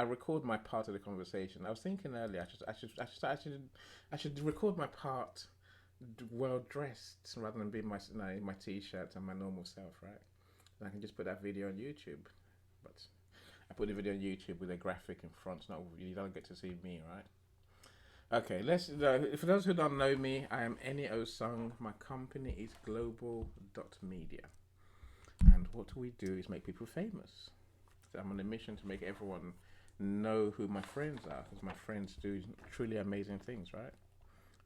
I record my part of the conversation. I was thinking earlier, I should record my part well dressed rather than being my t-shirt and my normal self, right? And I can just put that video on YouTube. But I put the video on YouTube with a graphic in front. Not you don't get to see me, right? Okay, let's. For those who don't know me, I am Eni Sung. My company is Global.Media, and what we do is make people famous. So I'm on a mission to make everyone know who my friends are, because my friends do truly amazing things, right?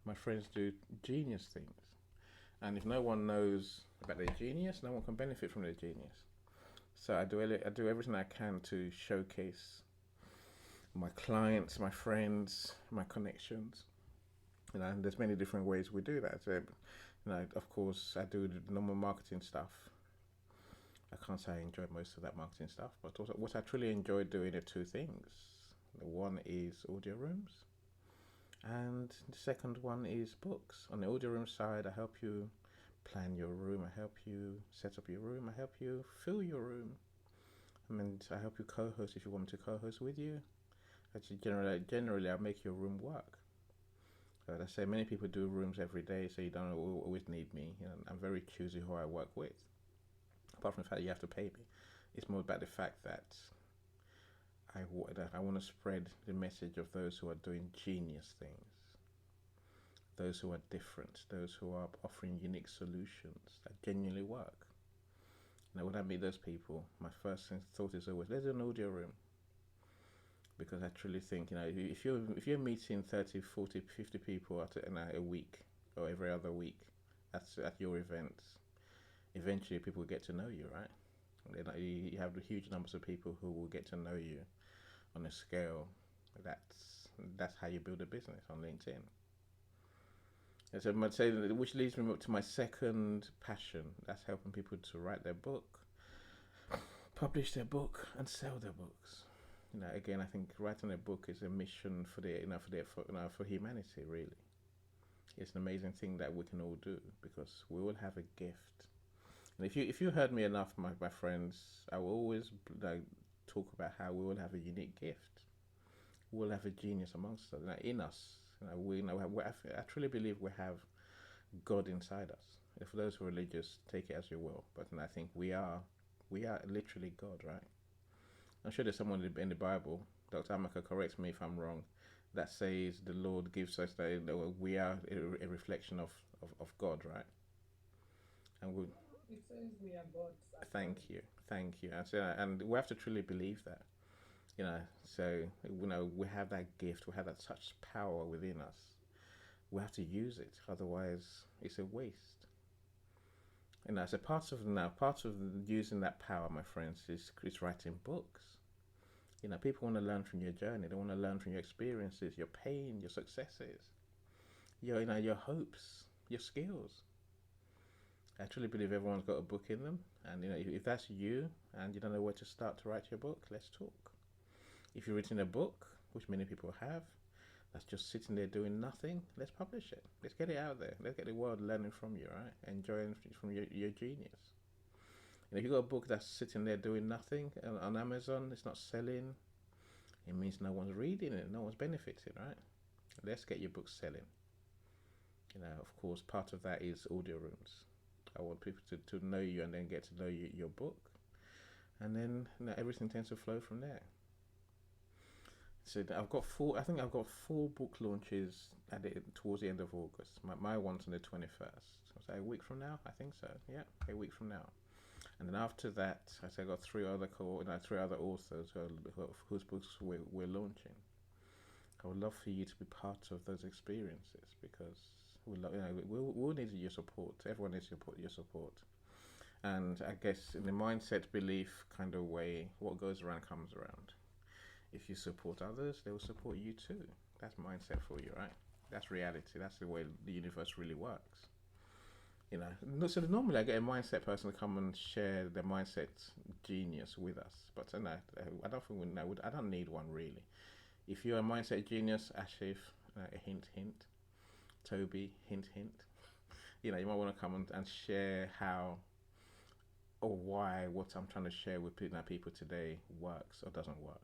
My friends do genius things, and if no one knows about their genius, no one can benefit from their genius. So I do everything I can to showcase my clients, my friends, my connections. And there's many different ways we do that. So, of course, I do the normal marketing stuff. I can't say I enjoy most of that marketing stuff, but also what I truly enjoy doing are two things. The one is audio rooms, and the second one is books. On the audio room side, I help you plan your room, I help you set up your room, I help you fill your room. I help you co-host if you want me to co-host with you. Actually, generally, I make your room work. But I say many people do rooms every day, so you don't always need me. I'm very choosy who I work with. Apart from the fact that you have to pay me, it's more about the fact that I want to spread the message of those who are doing genius things, those who are different, those who are offering unique solutions that genuinely work. Now, when I meet those people, my first thought is always, let's do an audio room. Because I truly think, if you're meeting 30, 40, 50 people a week or every other week at your events, eventually people will get to know you, right? You have huge numbers of people who will get to know you on a scale. That's how you build a business on LinkedIn. And so I'd say, which leads me up to my second passion. That's helping people to write their book, publish their book, and sell their books. Again, I think writing a book is a mission for humanity. Really, it's an amazing thing that we can all do because we all have a gift. And if you heard me enough, my friends, I will always talk about how we all have a unique gift. We all have a genius amongst us, in us. I truly believe we have God inside us. For those who are religious, take it as you will. But I think we are literally God, right? I'm sure there's someone in the Bible, Dr. Amaka corrects me if I'm wrong, that says the Lord gives us that we are a reflection of God, right? And we It says we are gods, thank actually. you, thank you. And we have to truly believe that, So we have that gift, we have that such power within us. We have to use it, otherwise it's a waste. So part of using that power, my friends, is writing books. People want to learn from your journey. They want to learn from your experiences, your pain, your successes, your hopes, your skills. I truly believe everyone's got a book in them, and if that's you and you don't know where to start to write your book, let's talk. If you've written a book, which many people have, that's just sitting there doing nothing, let's publish it. Let's get it out there. Let's get the world learning from you, right? Enjoying from your genius. If you've got a book that's sitting there doing nothing on Amazon, it's not selling, it means no one's reading it, no one's benefiting, right? Let's get your book selling. Of course, part of that is audio rooms. I want people to know you and then get to know your book. And then everything tends to flow from there. So I've got four. I think I've got four book launches towards the end of August. My one's on the 21st. Was that a week from now? I think so. Yeah, a week from now. And then after that, I say I got three other authors whose books we're launching. I would love for you to be part of those experiences because we'll need your support. Everyone needs your support. And I guess in the mindset belief kind of way, what goes around comes around. If you support others, they will support you too. That's mindset for you, right? That's reality. That's the way the universe really works. So normally I get a mindset person to come and share their mindset genius with us, but no, I don't think I don't need one really. If you're a mindset genius, Ashif, a hint, hint. Toby, hint, hint. You might want to come and share how or why what I'm trying to share with people today works or doesn't work.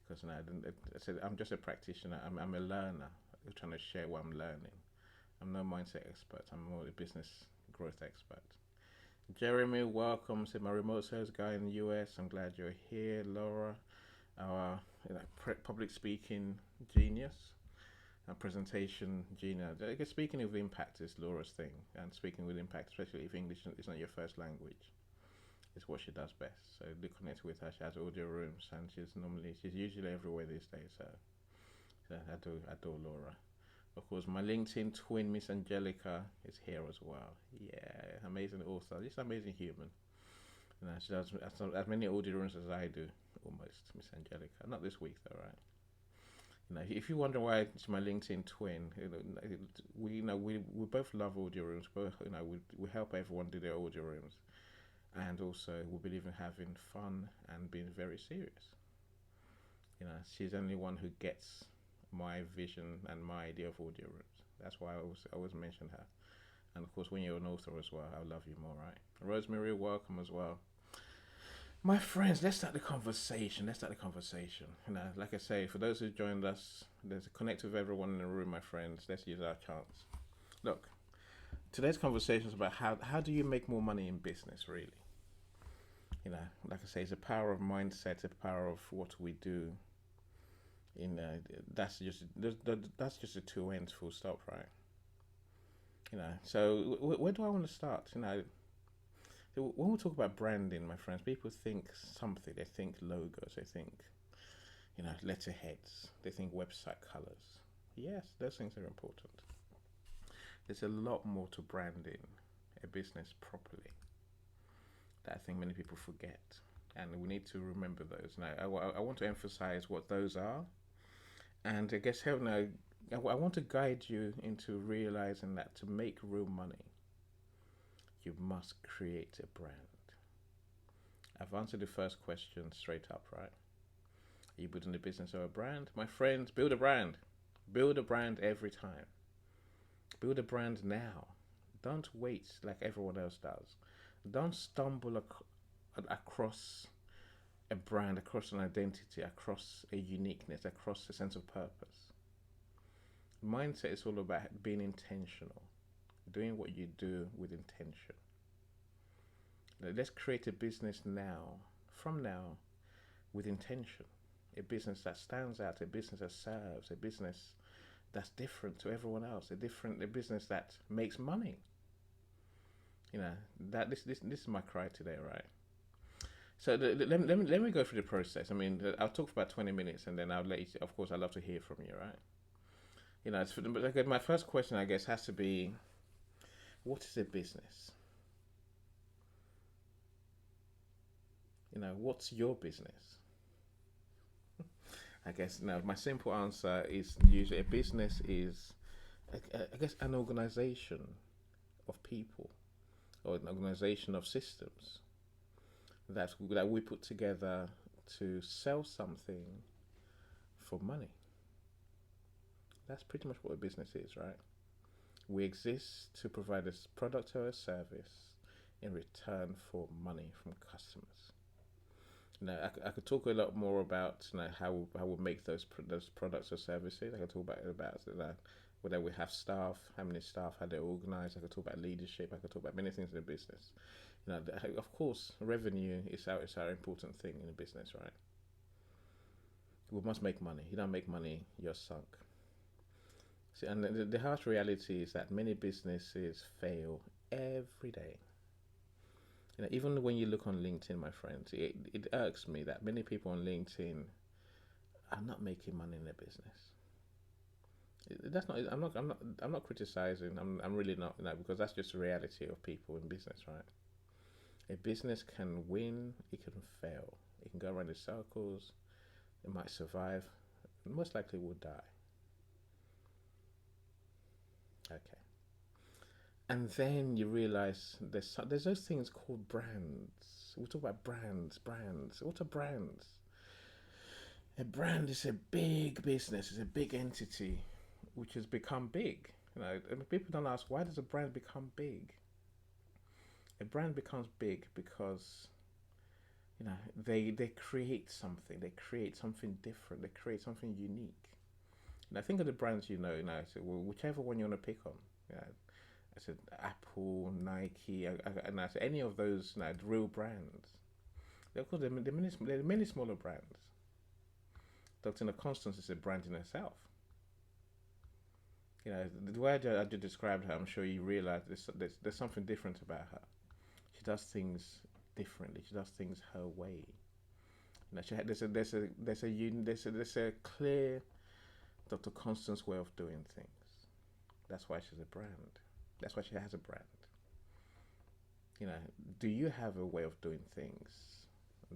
because I said I'm just a practitioner. I'm a learner. I'm trying to share what I'm learning. I'm no mindset expert. I'm more a business growth expert. Jeremy, welcome. Said my remote sales guy in the US. I'm glad you're here. Laura, our public speaking genius and presentation genius. I guess speaking with impact is Laura's thing, and speaking with impact, especially if English is not your first language, is what she does best. So do connect with her. She has audio rooms, and she's usually everywhere these days. So I adore Laura. Of course, my LinkedIn twin, Miss Angelica, is here as well. Yeah, amazing author. Just amazing human. She does as many audio rooms as I do, almost, Miss Angelica. Not this week, though, right? If you wonder why it's my LinkedIn twin, we both love audio rooms. Both, we help everyone do their audio rooms, and also we believe in having fun and being very serious. She's the only one who gets my vision and my idea of audio rooms. That's why I always mention her. And of course, when you're an author as well, I'll love you more, right? Rosemary, welcome as well. My friends, let's start the conversation. Like I say, for those who joined us, there's a connect with everyone in the room, my friends. Let's use our chance. Look, today's conversation is about how do you make more money in business, really? Like I say, it's a power of mindset, a power of what we do. That's just the two ends, full stop, right? So where do I want to start? When we talk about branding, my friends, people think something. They think logos. They think, letterheads. They think website colors. Yes, those things are important. There's a lot more to branding a business properly that I think many people forget, and we need to remember those. Now, I want to emphasize what those are, and I guess I want to guide you into realizing that to make real money, you must create a brand. I've answered the first question straight up, right? Are you building a business or a brand? My friends, build a brand. Build a brand every time. Build a brand now. Don't wait like everyone else does. Don't stumble across a brand, across an identity, across a uniqueness, across a sense of purpose. Mindset is all about being intentional, doing what you do with intention. Let's create a business from now, with intention. A business that stands out, a business that serves, a business that's different to everyone else, a business that makes money. This is my cry today, right? So let me go through the process. I mean, I'll talk for about 20 minutes, and then I'll let you. Of course, I'd love to hear from you, right? My first question, I guess, has to be, what is a business? What's your business? I guess now my simple answer is usually a business is, I guess, an organization of people or an organization of systems that we put together to sell something for money. That's pretty much what a business is, right? We exist to provide a product or a service in return for money from customers. I could talk a lot more about how we make those products or services. I could talk about whether we have staff, how many staff, how they're organized. I could talk about leadership. I could talk about many things in the business. Of course, revenue is our important thing in a business, right? We must make money. You don't make money, you're sunk. See, and the harsh reality is that many businesses fail every day. Even when you look on LinkedIn, my friends, it irks me that many people on LinkedIn are not making money in their business. That's not. I'm not criticizing. I'm really not. Because that's just the reality of people in business, right? A business can win. It can fail. It can go around in circles. It might survive. Most likely will die. Okay. And then you realize there's those things called brands. We talk about brands. What are brands? A brand is a big business. It's a big entity which has become big. And people don't ask, why does a brand become big? A brand becomes big because They create something. They create something different. They create something unique. And I think of the brands so, well, whichever one you want to pick on. Yeah, I said Apple, Nike, and I said any of those the real brands. They're called they're many smaller brands. Dr. Constance is a brand in herself. The way I just described her, I'm sure you realize there's something different about her. She does things differently. She does things her way. There's a clear Dr. Constance way of doing things. That's why she's a brand. That's why she has a brand. You know, do you have a way of doing things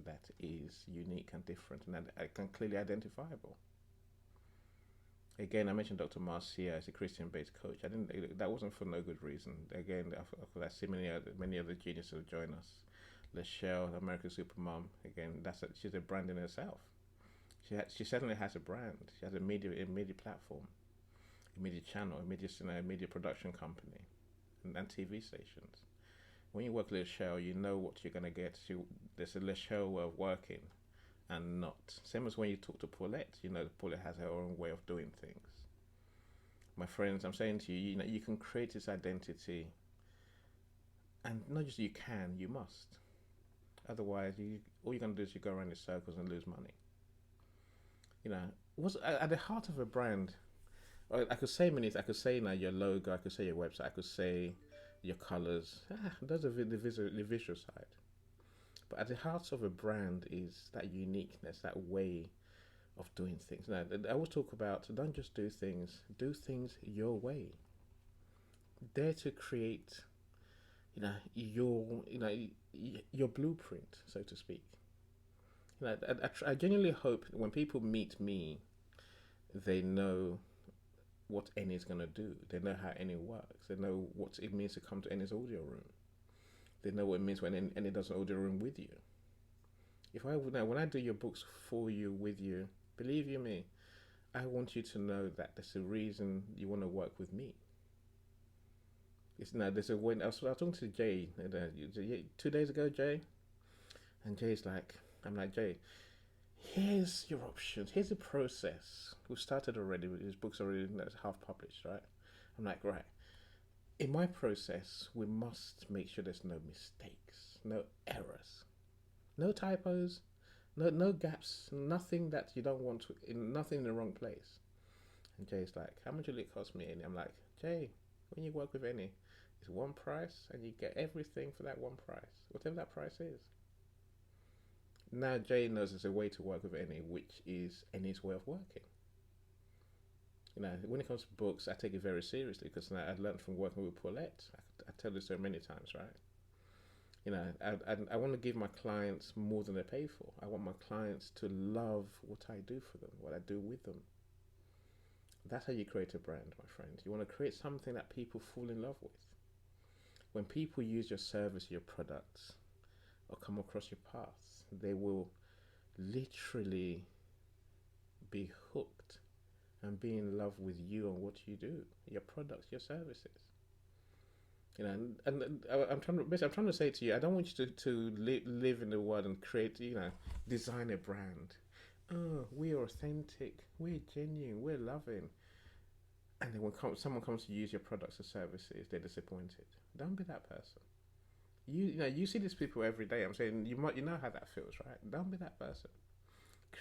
that is unique and different and that clearly identifiable? Again, I mentioned Dr. Marcia as a Christian-based coach. I didn't. That wasn't for no good reason. Again, I see many other geniuses who join us. Lachelle, American Supermom. Again, she's a brand in herself. She certainly has a brand. She has a media platform, a media channel, a media production company, and TV stations. When you work with Lachelle, you know what you're gonna get. There's a Lachelle way of working, and not. Same as when you talk to Paulette, Paulette has her own way of doing things. My friends, I'm saying to you, you can create this identity, and not just you can, you must. Otherwise, all you're gonna do is you go around in circles and lose money. What's at the heart of a brand? I could say many. I could say your logo. I could say your website. I could say your colors. Those are the visual side. But at the heart of a brand is that uniqueness, that way of doing things. Now, I always talk about don't just do things your way. Dare to create, your blueprint, so to speak. I genuinely hope when people meet me, they know what Any is going to do. They know how Any works. They know what it means to come to Any's audio room. They know what it means when Any does an audio room with you. When I do your books for you, with you, believe you me, I want you to know that there's a reason you want to work with me. There's a way. I was talking to Jay 2 days ago, Jay, and Jay's like, I'm like, Jay, here's your options. Here's the process. We've started already. His book's already half published, right? I'm like, right. In my process, we must make sure there's no mistakes, no errors, no typos, no gaps, nothing that you don't want to, nothing in the wrong place. And Jay's like, how much will it cost me? And I'm like, Jay, when you work with Any, it's one price and you get everything for that one price, whatever that price is. Now Jay knows there's a way to work with Any, which is Any's way of working. When it comes to books, I take it very seriously because I learned from working with Paulette. I tell this so many times, right? I want to give my clients more than they pay for. I want my clients to love what I do for them, what I do with them. That's how you create a brand, my friend. You want to create something that people fall in love with. When people use your service, your products, or come across your paths, they will literally be hooked and be in love with you and what you do, your products, your services. And I'm trying to say to you, I don't want you to live in the world and create, design a brand. Oh, we're authentic, we're genuine, we're loving. And then when someone comes to use your products or services, they're disappointed. Don't be that person. You see these people every day. I'm saying you know how that feels, right? Don't be that person.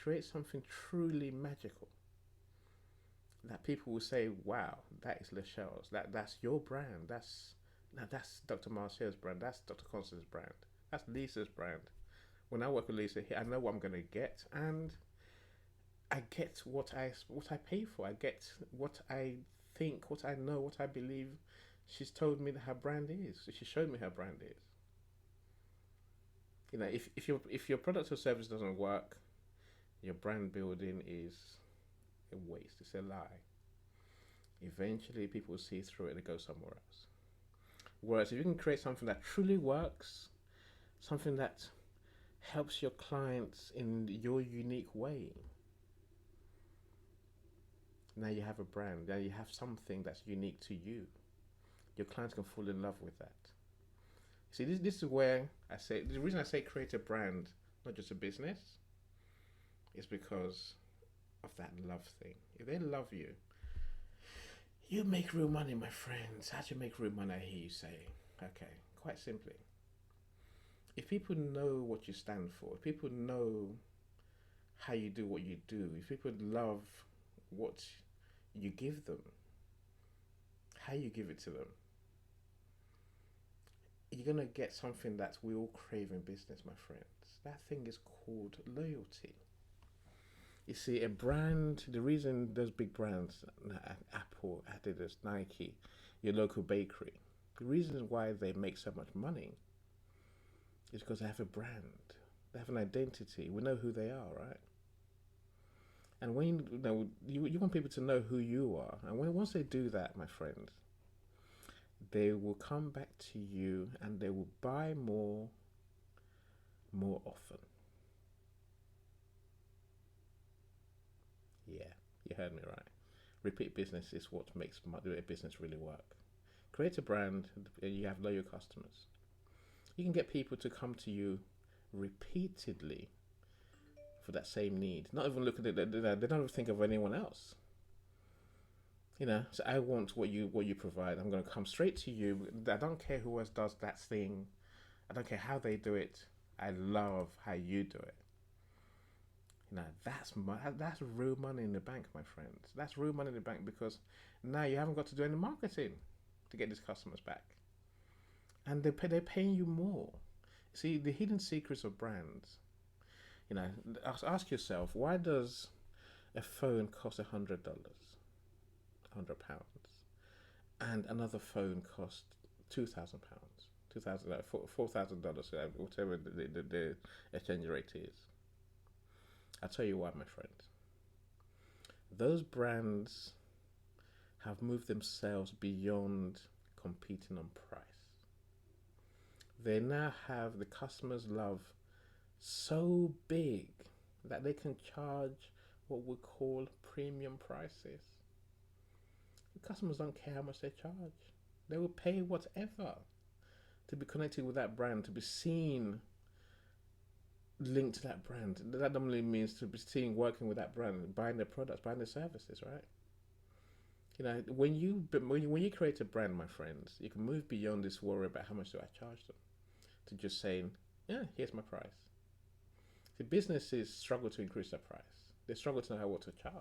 Create something truly magical that people will say, "Wow, that is Lachelle's. That's your brand. That's Dr. Marcia's brand. That's Dr. Constance's brand. That's Lisa's brand." When I work with Lisa here, I know what I'm gonna get, and I get what I pay for. I get what I think, what I know, what I believe. She's told me that her brand is. She showed me her brand is. If your product or service doesn't work, your brand building is a waste. It's a lie. Eventually, people will see through it and go somewhere else. Whereas if you can create something that truly works, something that helps your clients in your unique way, now you have a brand. Now you have something that's unique to you. Your clients can fall in love with that. See, this is where I say, the reason I say create a brand not just a business. It's because of that love thing. If they love you, you make real money, my friends. How do you make real money? I hear you say. Okay, quite simply. If people know what you stand for, if people know how you do what you do, if people love what you give them, how you give it to them, you're gonna get something that we all crave in business, my friends. That thing is called loyalty. You see, a brand, the reason those big brands, Apple, Adidas, Nike, your local bakery, the reason why they make so much money is because they have a brand. They have an identity. We know who they are, right? And when you want people to know who you are, and once they do that, my friends, they will come back to you and they will buy more often. Yeah, you heard me right. Repeat business is what makes a business really work. Create a brand, and you have loyal customers. You can get people to come to you repeatedly for that same need. Not even looking at it, they don't even think of anyone else. So I want what you provide. I'm going to come straight to you. I don't care who else does that thing. I don't care how they do it. I love how you do it. That's real money in the bank, my friends. That's real money in the bank because now you haven't got to do any marketing to get these customers back, and they're paying you more. See, the hidden secrets of brands. Ask yourself, why does a phone cost $100, £100, and another phone cost £2,000, $4,000, whatever the exchange rate is? I'll tell you why, my friend. Those brands have moved themselves beyond competing on price. They now have the customers' love so big that they can charge what we call premium prices. The customers don't care how much they charge. They will pay whatever to be connected with that brand, to be seen linked to that brand. That normally means to be seen working with that brand, buying their products, buying their services, right? When you create a brand, my friends, you can move beyond this worry about how much do I charge them, to just saying, yeah, here's my price. The businesses struggle to increase their price. They struggle to know what to charge.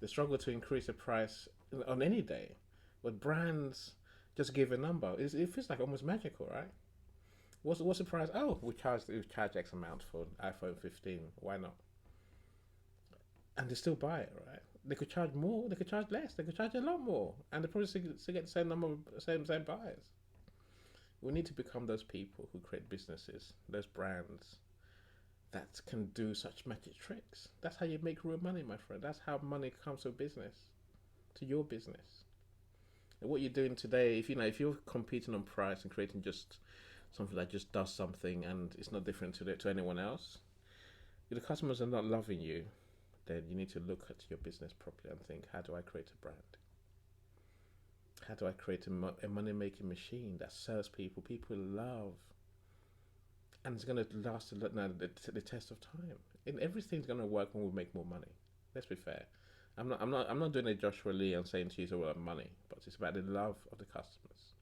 They struggle to increase the price on any day. But brands just give a number. It feels like almost magical, right? What's the price? Oh, we charge X amount for iPhone 15. Why not? And they still buy it, right? They could charge more. They could charge less. They could charge a lot more, and they probably still get the same number of same buyers. We need to become those people who create businesses, those brands that can do such magic tricks. That's how you make real money, my friend. That's how money comes to business, to your business. And what you're doing today, if you're competing on price and creating just something that just does something and it's not different to anyone else, if the customers are not loving you, then you need to look at your business properly and think, how do I create a brand? How do I create a money-making machine that serves people love, and it's going to last the test of time? And everything's going to work when we make more money. Let's be fair. I'm not doing a Joshua Lee and saying to you it's all about money, but it's about the love of the customers.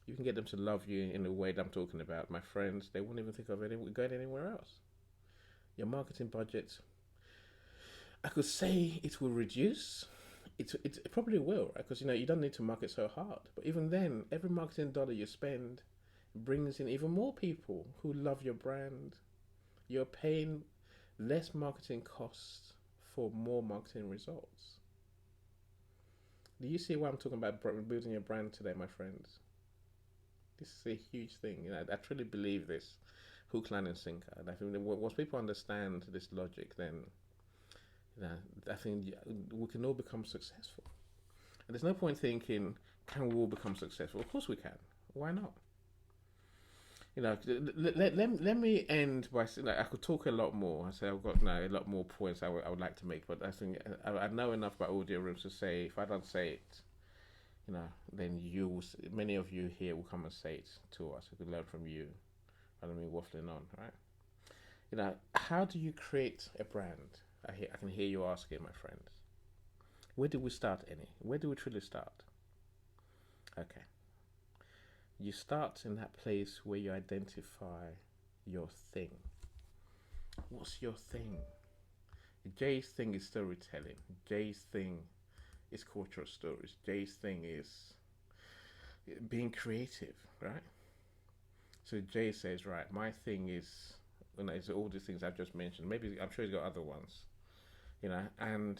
You can get them to love you in the way that I'm talking about, my friends. They won't even think of going anywhere else. Your marketing budget, I could say it will reduce. It probably will, right? Because you don't need to market so hard. But even then, every marketing dollar you spend brings in even more people who love your brand. You're paying less marketing costs for more marketing results. Do you see why I'm talking about building your brand today, my friends? This is a huge thing. I truly believe this, hook, line, and sinker. And I think that once people understand this logic, then I think we can all become successful. And there's no point thinking, can we all become successful? Of course we can. Why not? Let me end by saying, I could talk a lot more. I say I've got a lot more points I would like to make, but I think I know enough about audio rooms to say if I don't say it, then many of you here will come and say it to us. We can learn from you, rather than me waffling on, right? How do you create a brand? I can hear you asking, my friends. Where do we start, Any? Where do we truly start? Okay. You start in that place where you identify your thing. What's your thing? Jay's thing is storytelling. Jay's thing is cultural stories. Jay's thing is being creative, right? So Jay says, right, my thing is, it's all these things I've just mentioned. Maybe I'm sure he's got other ones, And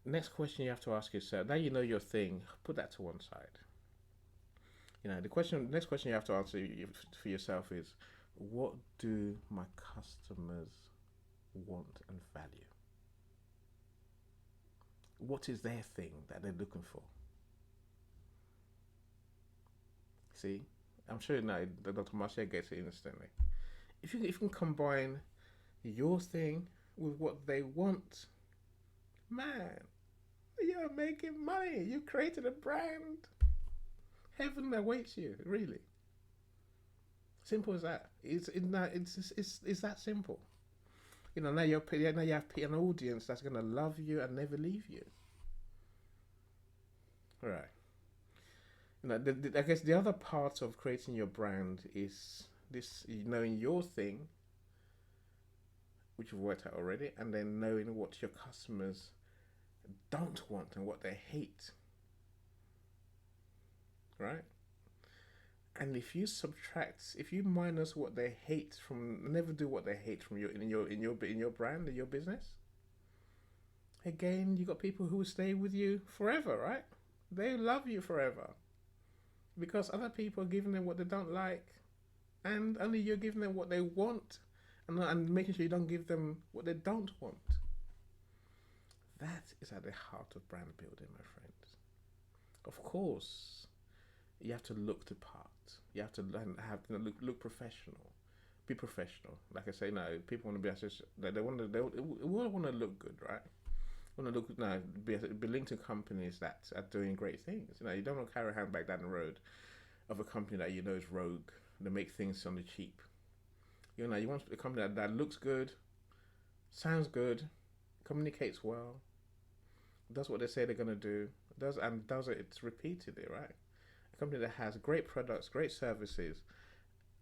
next question you have to ask yourself. Now you know your thing. Put that to one side. Next question you have to answer for yourself is, what do my customers want and value? What is their thing that they're looking for? See, I'm sure now that Dr. Marcia gets it instantly. If you can combine your thing with what they want, man, you're making money. You created a brand. Heaven awaits you. Really, simple as that. It's that simple. Now you have an audience that's gonna love you and never leave you. All right. I guess the other part of creating your brand is this: knowing your thing, which you've worked out already, and then knowing what your customers don't want and what they hate. Right? And if you minus what they hate from, never do what they hate from your brand, in your business. Again, you got people who will stay with you forever, right? They love you forever because other people are giving them what they don't like, and only you're giving them what they want, and making sure you don't give them what they don't want. That is at the heart of brand building, my friends. Of course, you have to look the part. You have to look professional. Be professional. Like I say, no, people want to be they all want to look good, right? Want to look be linked to companies that are doing great things. You don't want to carry a handbag down the road of a company that you know is rogue. They make things on the cheap. You want a company that looks good, sounds good, communicates well, does what they say they're gonna do, does it repeatedly, right? A company that has great products, great services,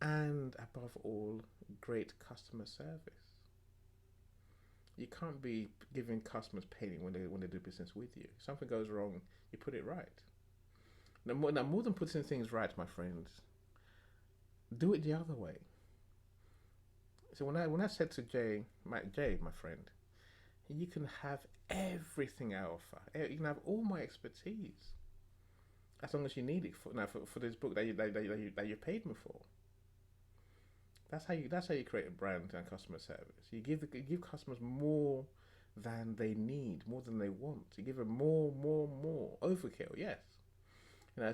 and above all, great customer service. You can't be giving customers pain when they do business with you. If something goes wrong, you put it right. Now, more than putting things right, my friends, do it the other way. So when I said to Jay, my friend, you can have everything I offer. You can have all my expertise, as long as you need it for this book that you paid me for. That's how you create a brand and customer service. You give customers more than they need, more than they want. You give them more. Overkill, yes.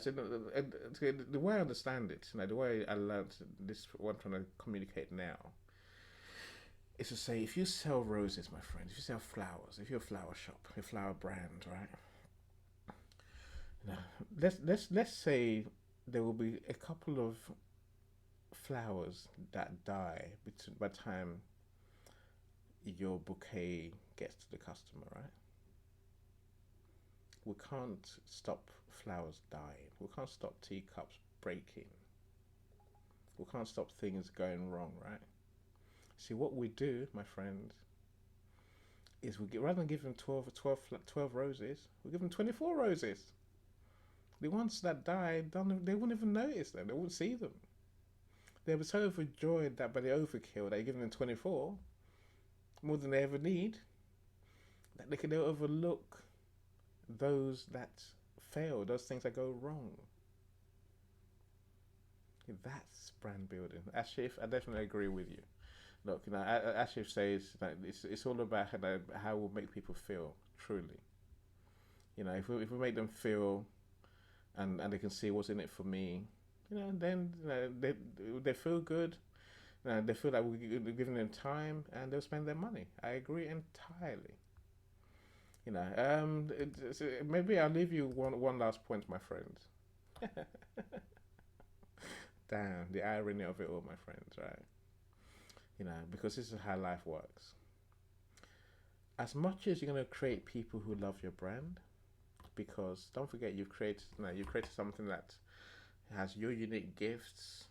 So the way I understand it, the way I learned this, what I'm trying to communicate now, is to say, if you sell roses, my friend, if you sell flowers, if you're a flower shop, a flower brand, right? Now, let's say there will be a couple of flowers that die by the time your bouquet gets to the customer, right? We can't stop flowers dying. We can't stop teacups breaking. We can't stop things going wrong, right? See, what we do, my friend, is rather than give them 12 roses, we give them 24 roses. The ones that die, they wouldn't even notice them. They wouldn't see them. They were so overjoyed that by the overkill, they give them 24, more than they ever need, that they'll overlook those that fail, those things that go wrong. That's brand building. Ashif, I definitely agree with you. Look, Ashif says that it's all about how we make people feel. Truly, if we make them feel, and they can see what's in it for me, then they feel good. They feel like we're giving them time, and they'll spend their money. I agree entirely. Maybe I'll leave you one last point, my friends. Damn, the irony of it all, my friends, right? because this is how life works. As much as you're going to create people who love your brand, because don't forget you've created something that has your unique gifts,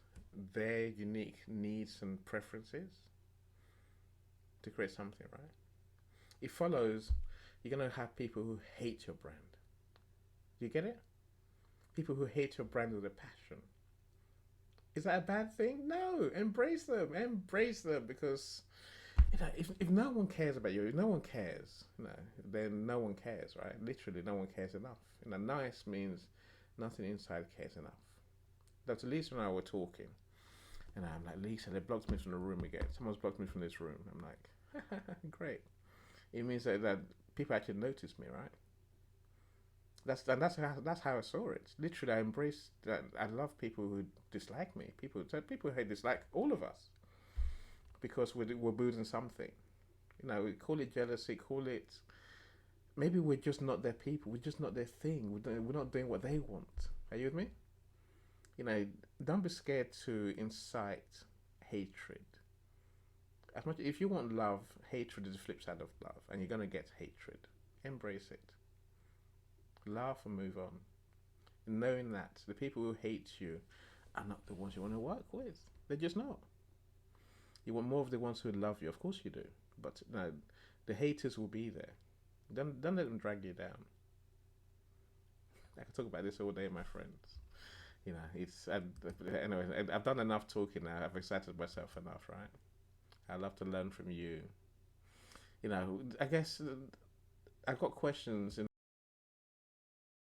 their unique needs and preferences to create something, right? It follows you're going to have people who hate your brand. Do you get it? People who hate your brand with a passion. Is that a bad thing? No, embrace them because if no one cares about you, if no one cares, then no one cares, right? Literally, no one cares enough. Nice means nothing inside cares enough. Dr. Lisa and I were talking, and I'm like, Lisa, they blocked me from the room again. Someone's blocked me from this room. I'm like, great. It means that people actually notice me, right? That's how I saw it. Literally, I embrace that. I love people who dislike me. People who dislike all of us because we're building something. We call it jealousy, call it. Maybe we're just not their people. We're just not their thing. We're not doing what they want. Are you with me? Don't be scared to incite hatred. As much if you want love, hatred is the flip side of love, and you're gonna get hatred. Embrace it. Laugh and move on. Knowing that the people who hate you are not the ones you want to work with. They're just not. You want more of the ones who love you, of course you do. But no, the haters will be there. Don't let them drag you down. I can talk about this all day, my friends. It's anyway. I've done enough talking now. I've excited myself enough, right? I love to learn from you. I guess I've got questions